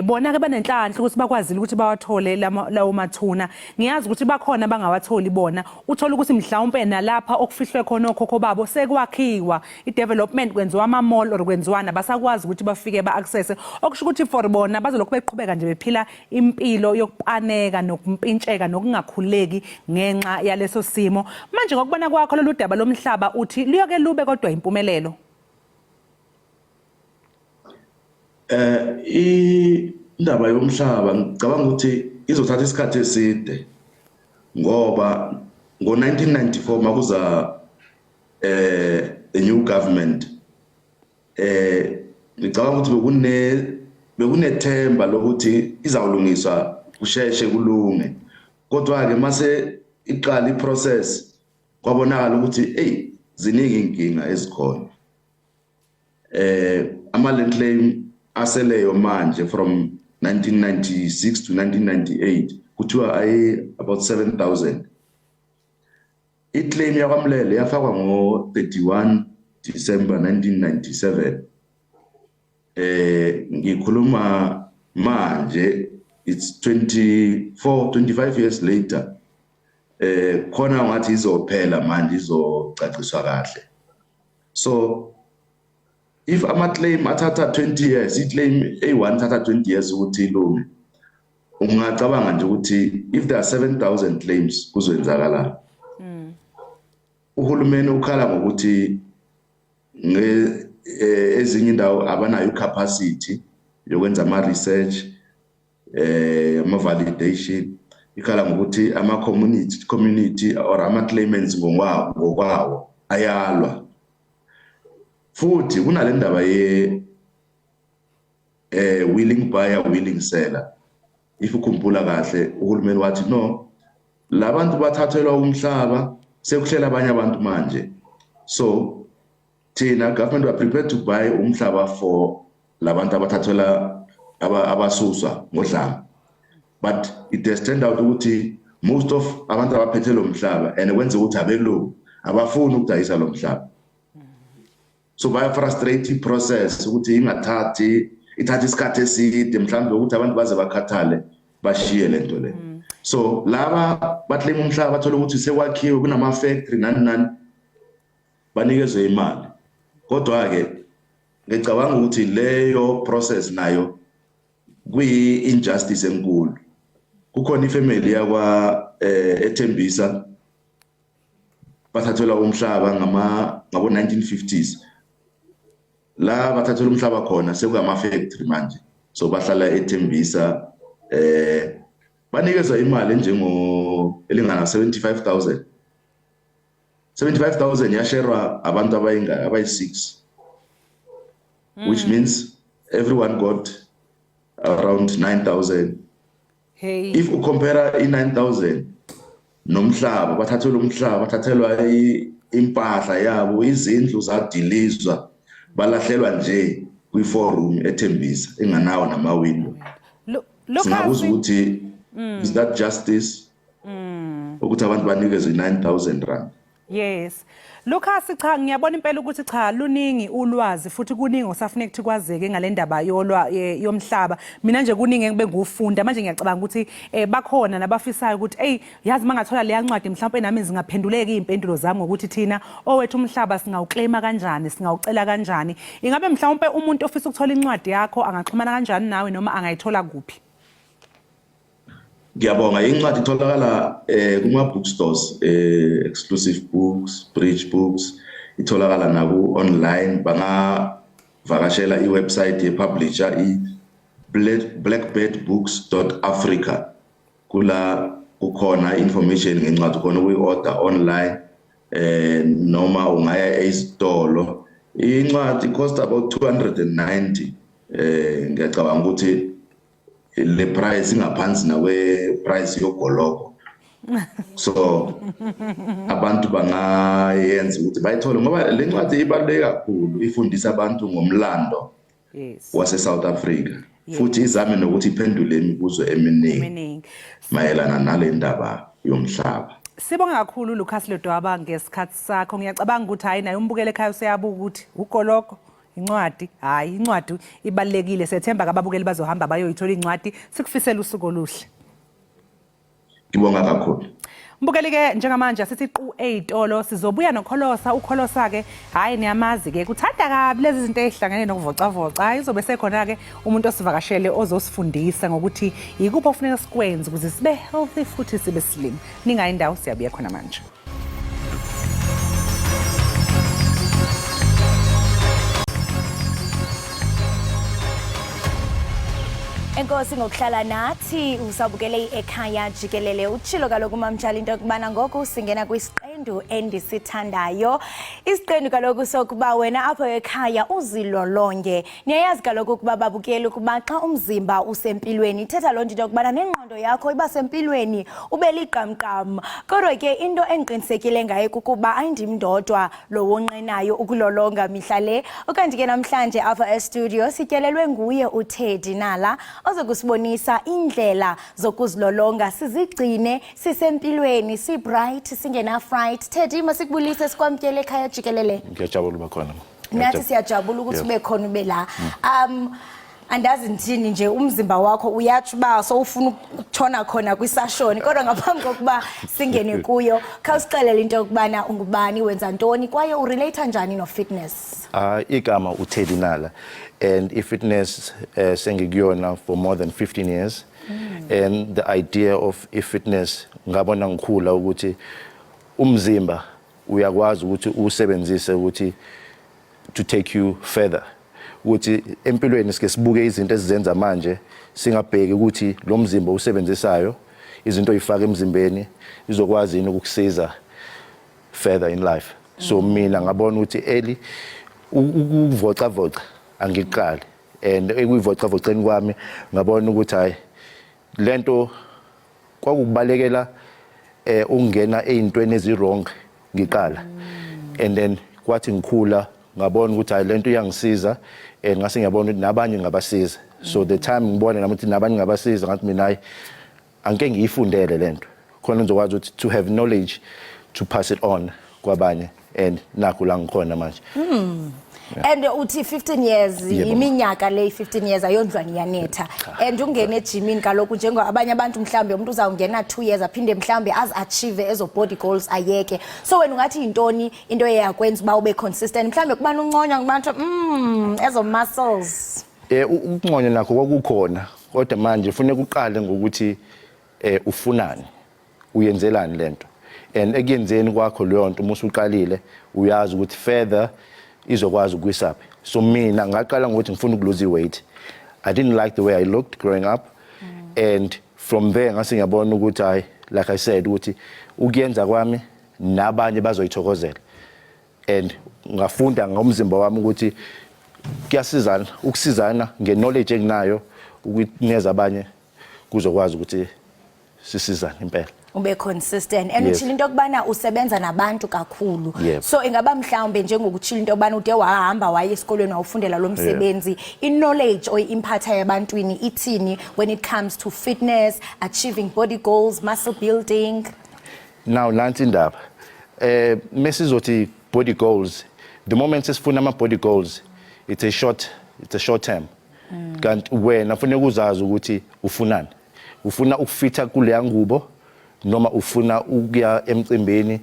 bona ke banenhlanhla ukuthi bakwazi ukuthi bawathole lawo mathuna. Ngiyazi ukuthi bakhona bangawatholi bona uthola ukuthi mhlawumbe nalapha okufihlwe khona okhokho babo sekwakhiwa i-development kwenziwa ama-mall or kwenziwana basakwazi ukuthi bafike ba-access okusho ukuthi for bona bazolokhu beqhubeka nje bephila impilo yokupaneka nokumpintsheka nokungakhuleki ngenxa yaleso simo. Manje ngokubona kwakho lolu daba lomhlaba uthi liyoke lube kodwa impumelelo? Indaba yomhlaba ngicabanga ukuthi izothatha isikhathi eside ngoba ngo-1994 makuza a new government ngicabanga ukuthi bekunethemba lokuthi izawulungiswa kusheshe kulunge. Kodwa ke mase iqala iprocess kwabonakala ukuthi ziningi inkinga ezikhona. Ama-land claim aseleyo manje from 1996 to 1998 kuthiwa about 7,000. I-claim yakwaMlele yafakwa ngo-31 December 1997. Ngikhuluma manje it's 25 years later. Khona ngathi izophela manje izocaciswa kahle. So if ama-claim athatha 20 years, i-claim A1 thatha 20 years ukuthi ilunge, ungacabanga nje ukuthi if there are 7,000 claims kuzoyenzakalani. Uhulumeni ukhala ngokuthi ezinye indawo abanayo i-capacity yokwenza ama-research ama-validation. Ikhala ngokuthi ama-community or ama-claimants ngokwawo ayalwa. Futhi kunale ndaba willing buyer, willing seller. If ukhumbula kahle uhulumeni wathi no, labantu bathathelwa umhlaba sekuhlela abanye abantu manje. So thina government were prepared to buy umhlaba for labantu abathathelwa abasuswa ngodlame. But it has turned out ukuthi most of abantu abaphethe lo mhlaba and kwenza ukuthi abelungu abafuni ukudayisa lo mhlaba. So baya frustrate process ukuthi ithatha isikhathi eside mhlawumbe ukuthi abantu baze bakhathale bashiye lento le. So laba batlema umhlaba bathola ukuthi sekwakhiwe kunama factory nani banikezwe imali. Kodwa ke ngicabanga ukuthi leyo process nayo kuyi-injustice enkulu. Kukhona ifamily yakwa ethembisa bathathelwa umhlaba ngabo-1950s. La bathathelwa umhlaba khona sekungama factory manje. So bahlala ethembisa banikezwa imali elingana 75,000. 75,000 yasherwa abantu abayi-6. Which means everyone got around 9,000. If you compare i-9,000 nomhlaba bathathelwa umhlaba bathathelwa impahla yabo izindlu zadilizwa balahlelwa nje kwi-4-room ethembisa enganawo nama-window. Singabuza ukuthi is that justice ukuthi abantu banikezwe i-9,000 rand? Yes. Lucas cha ngiyabona impela ukuthi cha luningi ulwazi futhi kuningi osafuneka ukuthi kwazeke ngale ndaba yomhlaba. Mina nje kuningi engibe ngufunda manje ngiyacabanga ukuthi bakhona nabafisayo ukuthi yazi mangathola leya ncwadi mhlawumbe nami zingaphenduleka izimpendulo zami ngokuthi thina owethu umhlaba singawuclaima kanjani singawucela kanjani. Ingabe mhlawumbe umuntu ofisa ukuthola incwadi yakho angaxhumana kanjani nawe noma angayithola kuphi? Ngiyabonga incwadi itholakala kuma bookstores exclusive books, bridge books itholakala naku online bangavakashela iwebsite yepublisher blackbirdbooks.africa kula kukhona information ngencwadi khona uyi-order online noma ungaya ezitolo. Incwadi cost about 290 ngiyacabanga ukuthi le price ingaphansi nawe price yogoloko so abantu bangayenza ukuthi bayithole ngoba le ncwadi ibaluleke kakhulu ifundisa abantu ngomlando wase South Africa futhi izame nokuthi iphendule imibuzo eminingi mayelana nale ndaba yomhlaba. Sibonga kakhulu Lucas Ledwaba ngesikhathi sakho. Ngiyacabanga ukuthi hayi naye umbukele ekhaya useyabuka ukuthi ugoloko incwadi hayi incwadi ibalekile sethemba kababukeli bazohamba bayoyithola incwadi sikufisela usuku oluhle. Ngibonga kakhulu. Mbukeli ke njengamanje asithi qu ezitolo sizobuya nokholosa ukholosa ke hayi niyamazi ke kuthanda kabi lezi zinto ezihlangene nokuvocavoca hayi uzobe sekhona ke umuntu osivakashele ozosifundisa ngokuthi yikuphi ofuneka sikwenze ukuze sibe healthy futhi sibe slim. Ningayi indawo siyabuya khona manje. Enkosi ngokuhlala nathi usabukele Ekhaya Jikelele utshilo kaloku mamtshali into kubana ngoku singena kwisiqendu endisithandayo isiqendu kaloku sokuba wena apho ekhaya uzilolonge. Niyayazi kaloku ukuba babukeli ukuba xa umzimba usempilweni ithetha loo nto into kubana nengqondo yakho iba sempilweni ube liqamqam. Kodwa ke into engiqinisekile ngayo kukuba ayindim ndodwa lo wonqenayo ukulolonga mihla le. Okanti ke namhlanje apha e-studio sityelelwe nguye uTeddy Nala ozokusibonisa indlela zokuzilolonga sizigcine sisempilweni si-bright singena fright. Teddy masikubulise sikwamkele Ekhaya Jikelele. Ngiyajabula ukuba khona. Nathi siyajabula ukuthi ube khona ube la. Andazi ngithini nje umzimba wakho uyathi ba so ufuna ukutshona khona kwisashoni kodwa ngaphambi kokuba singene kuyo khawusixelele into yokubana ungubani wenza ntoni kwaye urelate kanjani no fitness. Igama uTeddy Nala and fitness sengikuyona for more than 15 years and the idea of fitness ngabona ngikhula ukuthi umzimba uyakwazi ukuthi usebenzise ukuthi to take you further ukuthi empilweni sike sibuke izinto ezizenza manje singabheki ukuthi lo mzimba usebenzisayo izinto oyifaka emzimbeni izokwazi yini ukukusiza further in life. So mina ngabona ukuthi eli ukuvocavoca angiqali and ekuyivocavoceni kwami ngabona ukuthi hayi lento kwakubalekela ungena ezintweni ezirong ngiqala and then kwathi ngikhula ngabona ukuthi hayi lento iyangisiza and ngase ngiyabona ukuthi nabanye ngabasiza. So the time ngibona nami ukuthi nabanye ngabasiza ngathi mina hayi angeke ngiyifundele lento khona ngizokwazi ukuthi to have knowledge to pass it on kwabanye and nakho la ngikhona manje. And uthi 15 years iminyaka le 15 years ayondlwa ngiyanetha and ungene ejimini kaloku njengoba abanye abantu mhlambe umuntu uzawungena 2 years aphinde mhlambe achieve ezo body goals ayeke. So wena ungathi intoni into eyakwenza uba ube consistent mhlambe kubani unconya kubantu ezo muscles. Ukunconya nakho kwakukhona kodwa manje kufanele uqale ngokuthi ufunani uyenzelani lento and ekuyenzeni kwakho leyo nto musuqalile uyazi ukuthi further izokwazi ukwisaphi. So mina ngaqala ngokuthi ngifuna ukulose weight. I didn't like the way I looked growing up and from there ngase ngiyabona ukuthi hayi like I said ukuthi ukuyenza kwami nabanye bazoyithokozela and ngafunda ngomzimba wami ukuthi kuyasizana ukusizana ngeknowledge enginayo ukunikeza abanye kuzokwazi ukuthi sisizane impela. Ube consistent and uchila into kubana usebenza nabantu kakhulu. So ingaba mhlawumbe njengokuchila into kubana ude wahamba waye esikolweni wawufundela lo msebenzi i-knowledge oyimphatha yabantwini ithini when it comes to fitness, achieving body goals, muscle building. Now nansi indaba mesizothi body goals, the moment sesifuna ama body goals, it's a short term. Kanti wena ufuna ukuzazi ukuthi ufunani. Ufuna ukufitha kule ngubo noma ufuna ukuya emcimbini.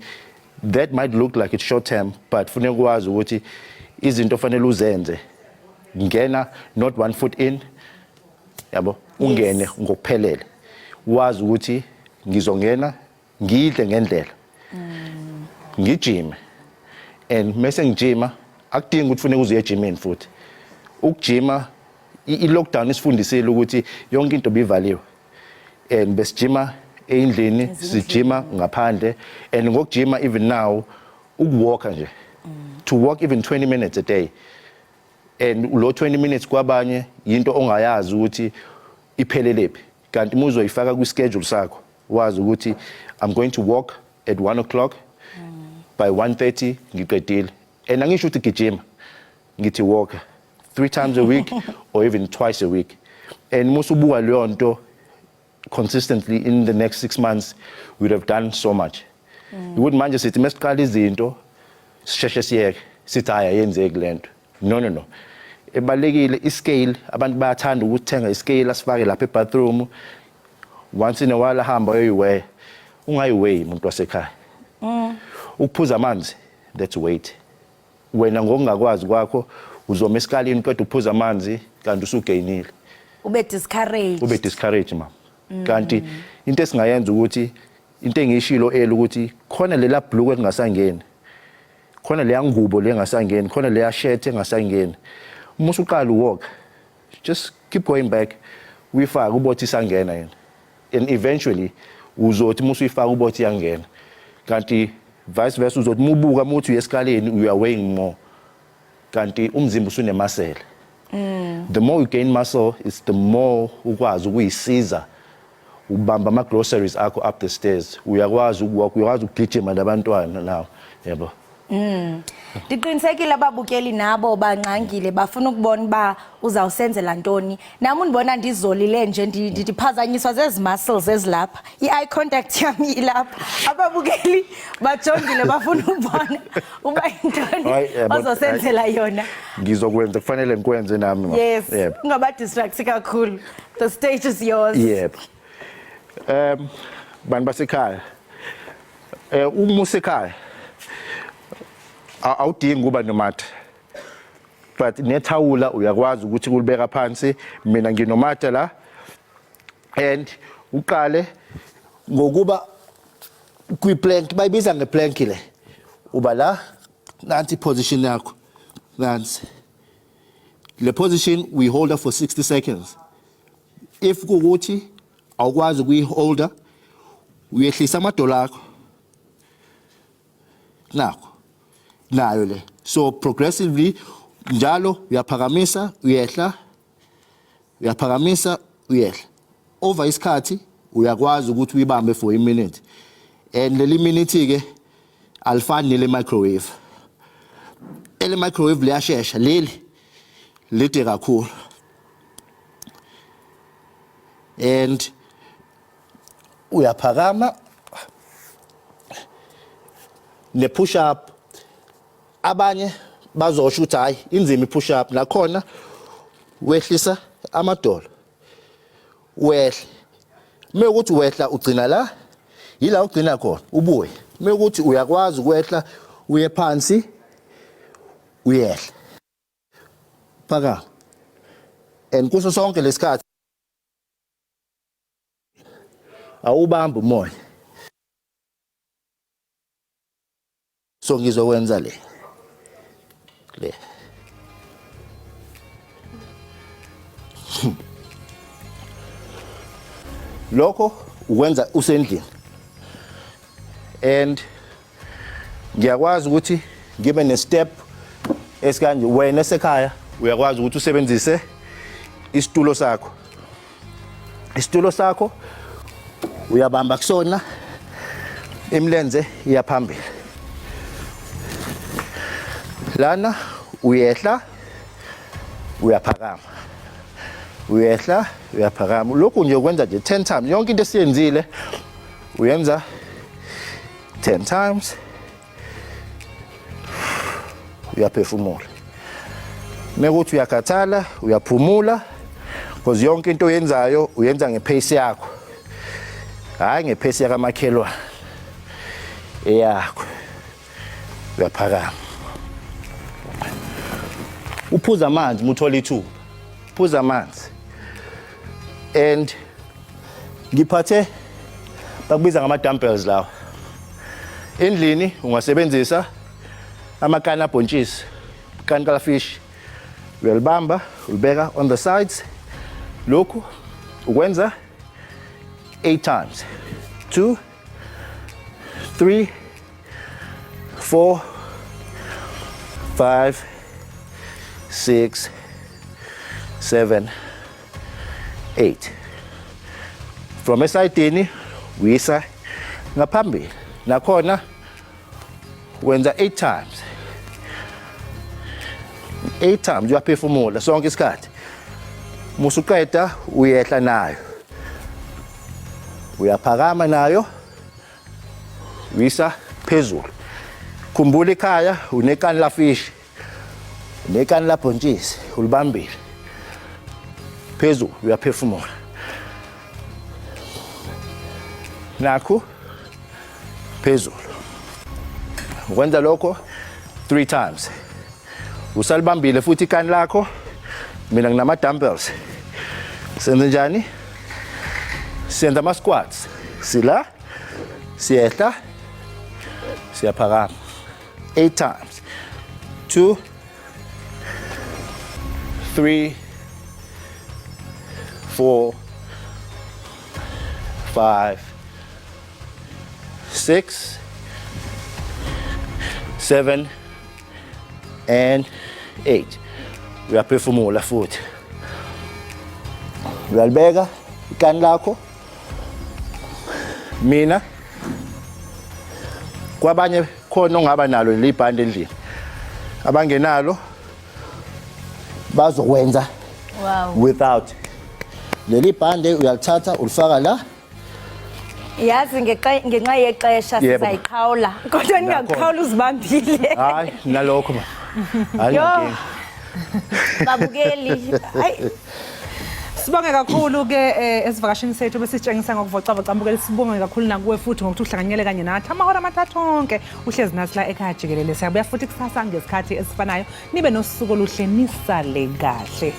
That might look like it's short term, but ufuna ukwazi ukuthi izinto ofanele uzenze. Ngena not 1 foot in. Yabo, ungene ngokuphelele. Wazi ukuthi ngizongena ngidle ngendlela. Ngijime. And mase ngijima akudingi ukuthi ufune uze ejimini futhi. Ukujima i-lockdown isifundisile ukuthi yonke into bivaliwe. And besijima endlini, sijima ngaphandle, and ngokujima even now ukuwalka nje. To walk even 20 minutes a day. And lo 20 minutes kwabanye into ongayazi ukuthi iphelelepi. Kanti muzoyifaka ku schedule sakho. Wazi ukuthi I'm going to walk at 1 o'clock. By 1:30 ngiqedile. And angisho ukuthi gijima. Ngithi walk 3 times a week or even twice a week. And musubuka leyo nto consistently in the next 6 months, we would have done so much. You wouldn't mind just sithi mesiqala izinto sisheshe siyeke sithi haya yenzeke lento. No. Ebalekile iscale abantu bayathanda ukuthenga iscale asifake lapha ebathroom. Once in a while ahamba uyiweigh. Ungayiweigh umuntu wasekhaya. Ukuphuza amanzi, that's weight. Wena ngokungakwazi kwakho uzoma esikalini qeda uphuza amanzi kanti usugainile. Ube discouraged mama. Kanti into esingayenza ukuthi into engishilo ukuthi khona lela bhlukwe engasangeni. Khona leya ngubo lengasangeni, khona leya shirt engasangeni. Uma usuqala uwalk, just keep going back. Uyifaka ubothi isangena yena. And eventually uzothi uma usuyifaka ubothi iyangena. Kanti vice versa uzothi mubuka muthi uyesikaleni you are weighing more. Kanti umzimba usunemasela. The more you gain muscle, it's the more ukwazi ukuyisiza ubamba ama groceries akho up the stairs. Uyakwazi ukuwalk, uyakwazi ukugijima nabantwana now. Yebo. Ndiqinisekile ababukeli nabo banqangile bafuna ukubona ba uzawusenzela ntoni. Nami undibona ndizolile nje ndiphazanyiswa zezi muscles ezilapha. I-eye contact yami ilapha. Ababukeli bajongile bafuna ukubona uba intoni ozosenzela yona. Ngizokwenza kufanele ngikwenze nami. Yes. Ungaba distract kakhulu. The stage is yours. Yebo. Bantu basekhaya. Umusekhaya. Awudingi kuba nomata. But nethawula uyakwazi ukuthi kulibeka phansi mina nginomata la and uqale ngokuba kwi-plank bayibiza nge-plank le. Uba la nanti position yakho. Nansi. Le position we hold her for 60 seconds. If kukuthi awukwazi ukuyiholder uyehlisa amadolo akho. Nakho. Nayo le. So progressively njalo uyaphakamisa uyehla. Uyaphakamisa uyehla. Over isikhathi uyakwazi ukuthi uyibambe for a minute. And leli minute ke alifani nele microwave. Ele microwave liyashesha leli lide kakhulu. And uyaphakama ne push up. Abanye bazosho ukuthi hayi inzima i-push up nakhona wehlisa amadolo. Wehle. Mekuthi wehla ugcina la yila ugcina khona ubuye. Mekuthi uyakwazi ukwehla uye phansi uyehla. Phaka. And kuso sonke lesikhathi awubamba umoya. So ngizokwenza le. Lokho ukwenza usendlini. And ngiyakwazi ukuthi ngibe ne step esikanje wena esekhaya uyakwazi ukuthi usebenzise isitulo sakho. Isitulo sakho uyabamba kusona imilenze iyaphambili. Lana uyehla uyaphakama. Uyehla uyaphakama. Lokhu nje ukwenza nje 10 times. Yonke into esiyenzile uyenza 10 times uyaphefumula. Mekuthi uyakhathala, uyaphumula, because yonke into oyenzayo uyenza ngepace yakho. Hayi ngepace yakamakhelwane. Eyakho. Uyaphakama. Uphuza amanzi muthola ithuba. Phuza amanzi. And ngiphathe bakubiza ngama dumbbells lawa. Endlini ungasebenzisa amakani abhontshisi, ikani kalafish. Uyalibamba, ulibeka on the sides. Lokhu ukwenza 8 times. 2 3 4 5 6 7 8. From esayidini wisa ngaphambili. Nakhona wenza 8 times. 8 times uyaphefumula sonke isikhathi. Musuqeda uyehla nayo. Uyaphakama nayo. Wisa phezulu. Khumbula ekhaya unekani la fish. Unekani la bhontshisi ulibambile. Phezulu uyaphefumula. Nakho phezulu. Ukwenza lokho 3 times. Usalibambile futhi ikani lakho. Mina nginama dumbbells. Senze njani? Senza ama squats. Sila, siyehla, siyaphakama. 8 times. 2 3 4 5 6 7 and 8. Uyaphefumula futhi. Uyalibeka ikani lakho. Mina kwabanye khona ongaba nalo libhande endlini. Abangenalo bazokwenza without. Leli bhande uyalithatha ulifaka la. Yazi ngenxa yexesha sizayiqhawula kodwa ningakuqhawula uzibambile. Hayi nalokho ma. Hayi inkinga. Babukeli. Sibonge kakhulu ke esivakashini sethu besitshengisa ngokuvocavoca mbukeli sibonge kakhulu nakuwe futhi ngokuthi uhlanganyele kanye nathi amahora amathathu onke uhlezi nathi la ekhaya jikelele siyabuya futhi kusasa ngesikhathi esifanayo nibe nosuku oluhle nisale kahle.